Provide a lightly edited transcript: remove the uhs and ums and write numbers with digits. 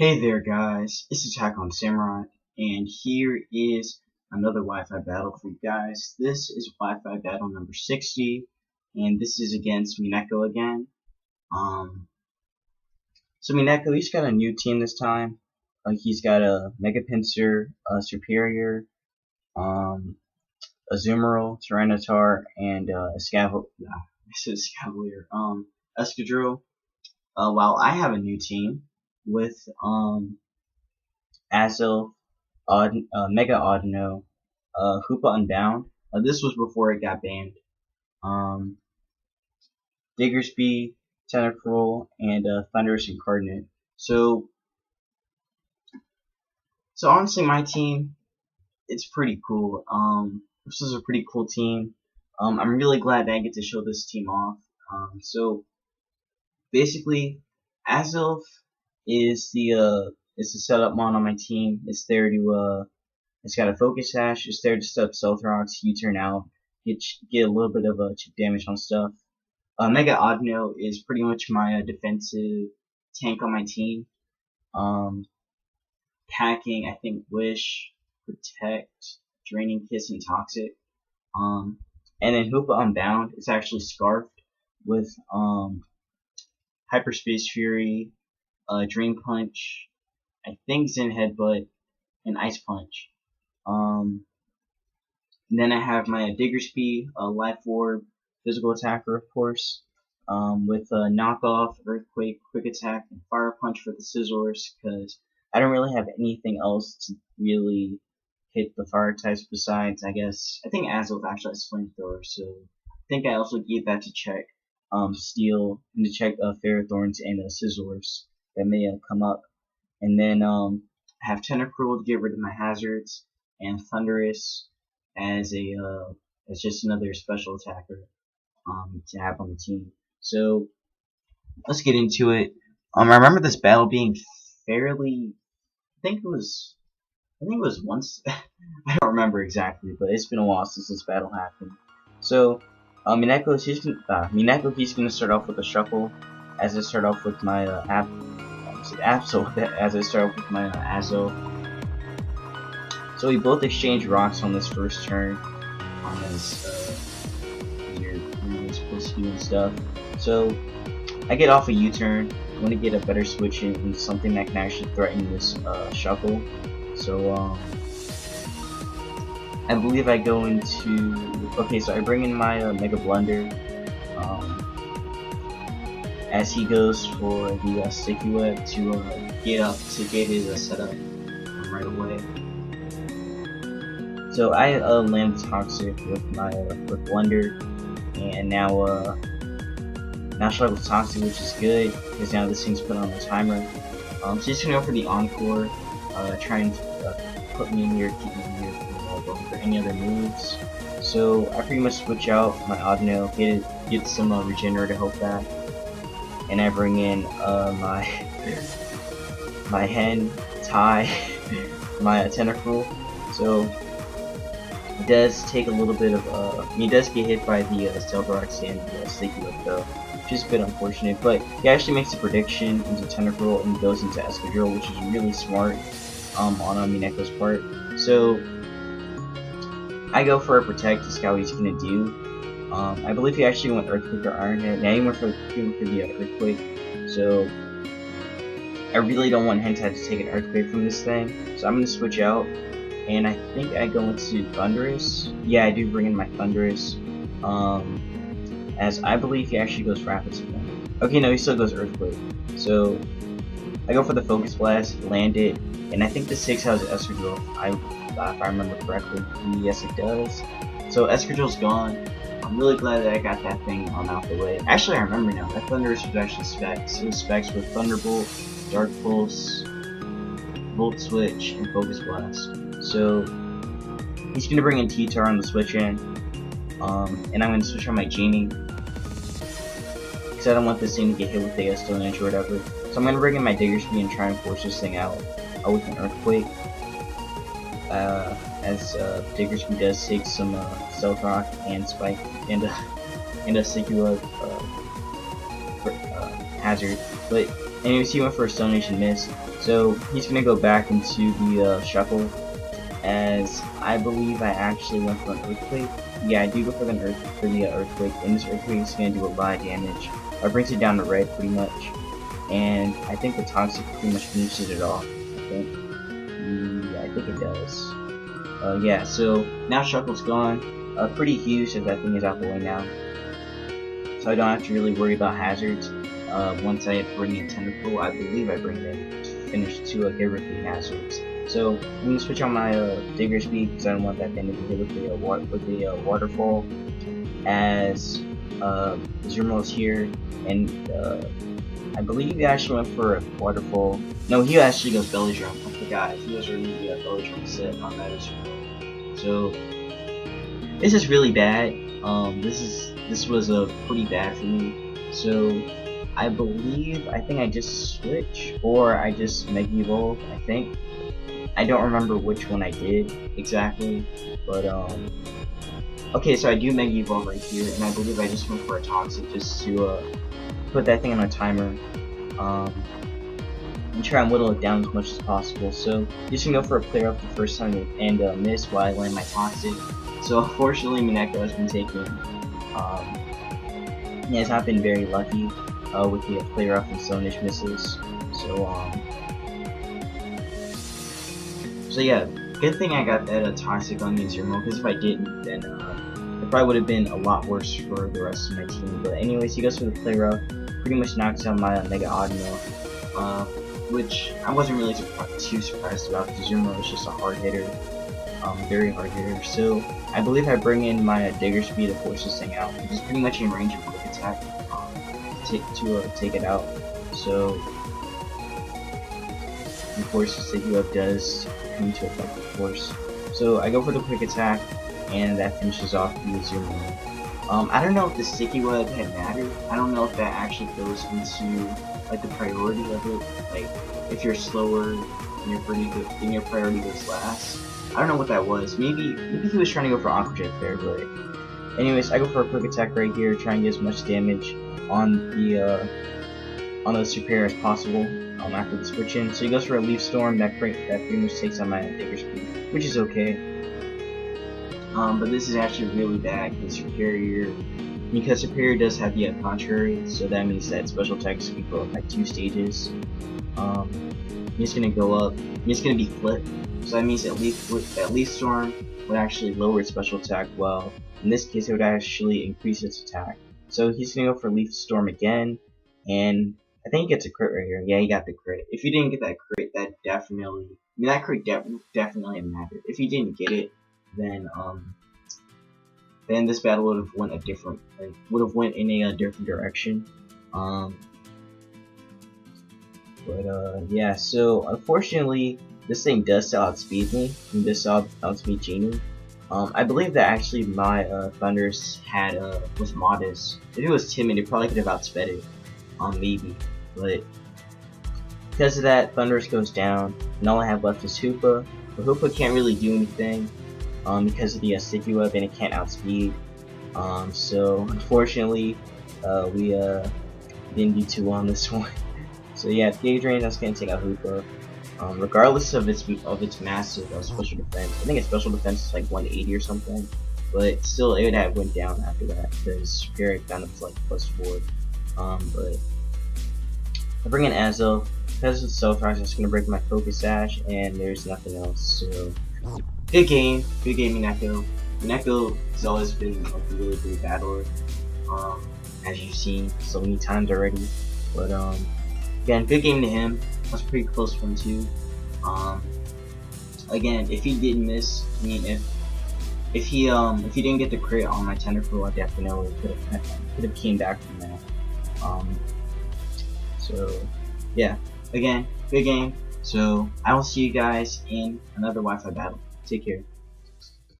Hey there guys, it's Attack on Samurai, and here is another Wi-Fi battle for you guys. This is Wi-Fi battle number 60, and this is against Mienecho again. So Mienecho, he's got a new team this time. He's got a Mega Pincer, a Superior, a Zoomerl, Tyranitar, and a Escavalier, Escadrille. While I have a new team with Azel, Mega Audino, Hoopa Unbound. This was before it got banned. Diggersby, Tentacruel, and Thunderous Incarnate. So honestly, my team, it's pretty cool. This is a pretty cool team. I'm really glad that I get to show this team off. So basically, Azelf is the setup mon on my team. It's there to it's got a focus sash. It's there to set up stealth rocks, U-turn out, get a little bit of chip damage on stuff. Mega Audino is pretty much my defensive tank on my team. Packing, I think Wish, Protect, Draining Kiss, and Toxic. And then Hoopa Unbound is actually scarfed with Hyperspace Fury, Drain Punch, I think Zen Headbutt, and Ice Punch. Then I have my Diggersby, Life Orb, Physical Attacker, of course, with Knockoff, Earthquake, Quick Attack, and Fire Punch for the Scissors, because I don't really have anything else to really hit the fire types besides, I think Azelf actually has Flamethrower, so I think I also gave that to check Steel, and to check Ferrothorns and Scissors that may come up. And then I have Tentacruel to get rid of my hazards, and Thunderous as just another special attacker to have on the team. So let's get into it. I remember this battle being fairly, I think it was once I don't remember exactly, but it's been a while since this battle happened. So Mienecho, he's gonna start off with a shuffle, as I start off with my as I start off with my Azo. So we both exchange rocks on this first turn, on this your supposed to do and stuff. So I get off a U-turn. I want to get a better switch in something that can actually threaten this shuffle. So I believe I go into, okay, so I bring in my Mega Blunder, as he goes for the Sticky Web to get his setup right away. So I land Toxic with my with Blunder, and now struggle with Toxic, which is good because now this thing's put on a timer. So he's gonna go for the Encore, trying to put me in here, keep me in here for any other moves. So I pretty much switch out my Audino, get some Regenerate to help that, and I bring in my Hen, Ty, my Tentacruel. So it does take a little bit of he does get hit by the Stealth Rocks and the Sticky Whip though, which is a bit unfortunate, but he actually makes a prediction into Tentacruel and goes into Escadrille, which is really smart on Mienecho's part. So I go for a Protect to scout what he's gonna do. I believe he actually went Earthquake or Iron Head. Yeah, he went for the Earthquake. So I really don't want Hentai to take an Earthquake from this thing. So I'm gonna switch out, and I think I go into Thunderous. Yeah, I do bring in my Thunderous. As I believe he actually goes Rapid Spin. Okay, no, he still goes Earthquake. So I go for the Focus Blast, land it, and I think this takes out Escadrille, if I remember correctly. Yes, it does. So Escadrille's gone. I'm really glad that I got that thing out the way. Actually, I remember now. That Thunderous was actually Specs. It was Specs with Thunderbolt, Dark Pulse, Volt Switch, and Focus Blast. So he's gonna bring in T-Tar on the switch in, and I'm gonna switch on my Genie, because I don't want this thing to get hit with the Stone Edge or whatever. So I'm gonna bring in my Diggersby and try and force this thing out with an Earthquake. As Diggersby does take some Stealth Rock and Spike and a Sticky Web hazard. But anyways, he went for a Stone Edge and missed. So he's gonna go back into the shuffle, as I believe I actually went for an earthquake. Yeah, I do go for the earthquake, and this earthquake is gonna do a lot of damage. It brings it down to red pretty much, and I think the toxic pretty much finishes it off. I think it does. Yeah, so now Shuckle's gone. Pretty huge, as that thing is out the way now. So I don't have to really worry about hazards. Once I bring in Tentacle, I believe I bring them to finish to get rid of the hazards. So I'm gonna switch on my digger speed because I don't want that thing to hit with the waterfall. As Zermo's here, and I believe he actually went for a waterfall. No, he actually goes belly drum. I forgot. He was really belly drum set on that as well. So this is really bad. This was pretty bad for me. So I think I just switch, or I just Mega Evolve. I think I don't remember which one I did exactly, but okay, so I do Mega Evolve right here, and I believe I just went for a Toxic just to put that thing on a timer, and try and whittle it down as much as possible. So just gonna go for a clear up the first time and miss while I land my Toxic. So unfortunately, Mienecho has been taken. He has not been very lucky with the clear up and Stonish misses. So yeah, good thing I got that Toxic on the Zermo, because if I didn't, then it probably would have been a lot worse for the rest of my team. But anyways, he goes for the clear up, pretty much knocks out my Mega Audio, which I wasn't really too surprised about, because Zermo is just a hard hitter, very hard hitter. So I believe I bring in my Digger Speed to force this thing out, which is pretty much in range of quick attack to take it out. So of course the Sticky Web does come into effect, of course. So I go for the quick attack, and that finishes off the Zermo. I don't know if the Sticky Web had mattered. I don't know if that actually goes into like the priority of it. Like if you're slower and you're pretty good, then your priority goes last. I don't know what that was. Maybe he was trying to go for Aqua Jet there, but anyways, I go for a quick attack right here, try and get as much damage on the Superior as possible. After the switch in, so he goes for a Leaf Storm that pretty much takes on my Digger Speed, which is okay. But this is actually really bad because Superior does have the Contrary, so that means that special attacks can go up by 2 stages. He's gonna go up. He's gonna be flipped, so that means that Leaf Storm would actually lower its special attack. Well, in this case, it would actually increase its attack. So he's gonna go for Leaf Storm again, and I think he gets a crit right here. Yeah, he got the crit. If you didn't get that crit, that definitely, that crit definitely mattered. If you didn't get it, then this battle would have went in a different direction. Yeah. So unfortunately, this thing does still outspeed me. And does still outspeed Genie. I believe that actually my Thundurus was modest. If it was timid, it probably could have outsped it. Maybe. But because of that, Thundurus goes down, and all I have left is Hoopa. But Hoopa can't really do anything because of the Sticky Web, and it can't outspeed. So unfortunately, we didn't do too well on this one. So yeah, Gauge Range, that's gonna take out Hoopa. Regardless of its massive special defense. I think its special defense is like 180 or something. But still, it would have went down after that because Superior found up to like +4. But I bring in Azo. Because it's so fast, I'm just gonna break my Focus Sash, and there's nothing else. So good game, Mienecho. Mienecho has always been like a really great battler, as you've seen so many times already. But again, good game to him. That was a pretty close one too. Again, if he didn't miss, I mean, if he didn't get the crit on my Tentacle, I definitely could have came back from that. So yeah, again, good game. So I will see you guys in another Wi-Fi battle. Take care.